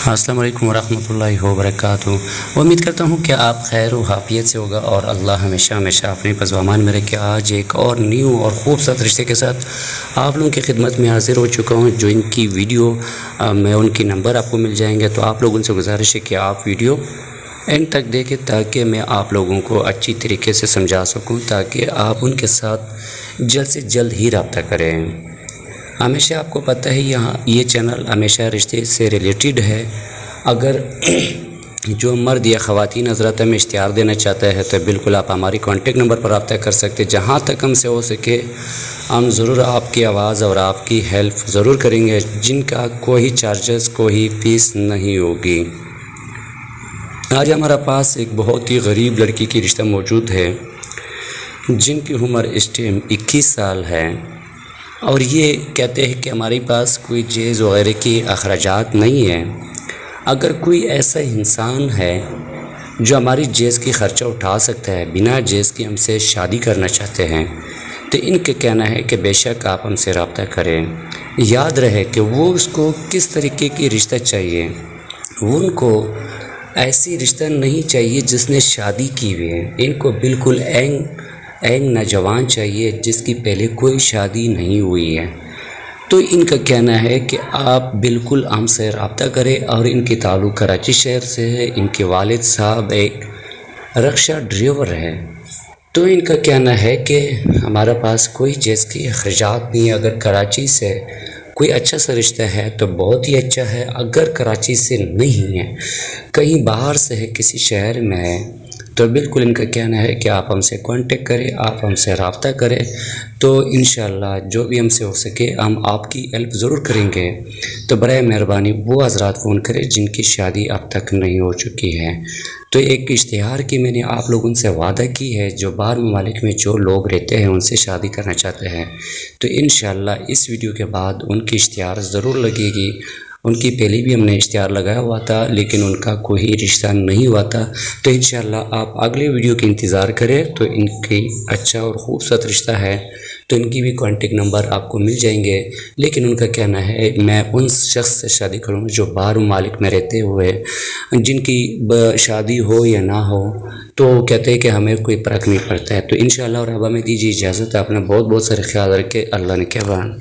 अस्सलाम वालेकुम वरहमतुल्लाहि वबरकातुहू। उम्मीद करता हूँ कि आप खैर व आफियत से होगा और अल्लाह हमेशा हमेशा अपने फ़ज़ल-ओ-अमान में रखे। आज एक और न्यू और खूबसूरत रिश्ते के साथ आप लोगों की खिदमत में हाज़िर हो चुका हूँ। जो इनकी वीडियो में उनकी नंबर आपको मिल जाएंगे, तो आप लोगों से गुजारिश है कि आप वीडियो एंड तक देखें ताकि मैं आप लोगों को अच्छी तरीके से समझा सकूँ, ताकि आप उनके साथ जल्द से जल्द ही रब्ता करें। हमेशा आपको पता है यहाँ ये चैनल हमेशा रिश्ते से रिलेटेड है। अगर जो मर्द या ख़वातीन हज़रात में इश्तिहार देना चाहता है तो बिल्कुल आप हमारी कॉन्टेक्ट नंबर पर रब्ता कर सकते हैं। जहाँ तक हमसे हो सके हम ज़रूर आपकी आवाज़ और आपकी हेल्प ज़रूर करेंगे, जिनका कोई चार्जेस कोई फ़ीस नहीं होगी। आज हमारे पास एक बहुत ही गरीब लड़की की रिश्ता मौजूद है, जिनकी उम्र इस टाइम 21 साल है और ये कहते हैं कि हमारे पास कोई जेज़ वगैरह की अखराजात नहीं है। अगर कोई ऐसा इंसान है जो हमारी जेज़ की ख़र्चा उठा सकता है, बिना जेज़ की हमसे शादी करना चाहते हैं, तो इनके कहना है कि बेशक आप हमसे रब्ता करें। याद रहे कि वो उसको किस तरीके की रिश्ता चाहिए। वो उनको ऐसी रिश्ता नहीं चाहिए जिसने शादी की हुई है। इनको बिल्कुल एंग नौजवान चाहिए जिसकी पहले कोई शादी नहीं हुई है। तो इनका कहना है कि आप बिल्कुल हमसे रब्ता करें और इनके ताल्लुक़ कराची शहर से है। इनके वालिद साहब एक रिक्शा ड्राइवर है। तो इनका कहना है कि हमारे पास कोई जेज़ की अखराजात नहीं है। अगर कराची से कोई अच्छा सा रिश्ता है तो बहुत ही अच्छा है। अगर कराची से नहीं है, कहीं बाहर से है, किसी शहर में है, तो बिल्कुल इनका कहना है कि आप हमसे कांटेक्ट करें, आप हमसे रब्ता करें। तो इंशाअल्लाह जो भी हमसे हो सके हम आपकी हेल्प ज़रूर करेंगे। तो बराए मेहरबानी वो हज़रात फ़ोन करें जिनकी शादी अब तक नहीं हो चुकी है। तो एक इश्तिहार की मैंने आप लोगों से वादा की है, जो बाहर ममालिक में जो लोग रहते हैं उनसे शादी करना चाहते हैं, तो इंशाअल्लाह इस वीडियो के बाद उनकी इश्तिहार ज़रूर लगेगी। उनकी पहले भी हमने इश्तिहार लगाया हुआ था लेकिन उनका कोई रिश्ता नहीं हुआ था। तो इंशाअल्लाह आप अगले वीडियो के इंतज़ार करें। तो इनकी अच्छा और ख़ूबसूरत रिश्ता है, तो इनकी भी कॉन्टेक्ट नंबर आपको मिल जाएंगे। लेकिन उनका कहना है मैं उन शख्स से शादी करूँगा जो बाहर ममालिक में रहते हुए, जिनकी शादी हो या ना हो, तो कहते हैं कि हमें कोई फ़र्क नहीं पड़ता है। तो इंशाअल्लाह और अब हमें दीजिए इजाज़त। आपने बहुत बहुत सारे ख्याल रखे। अल्लाह ने कहबान।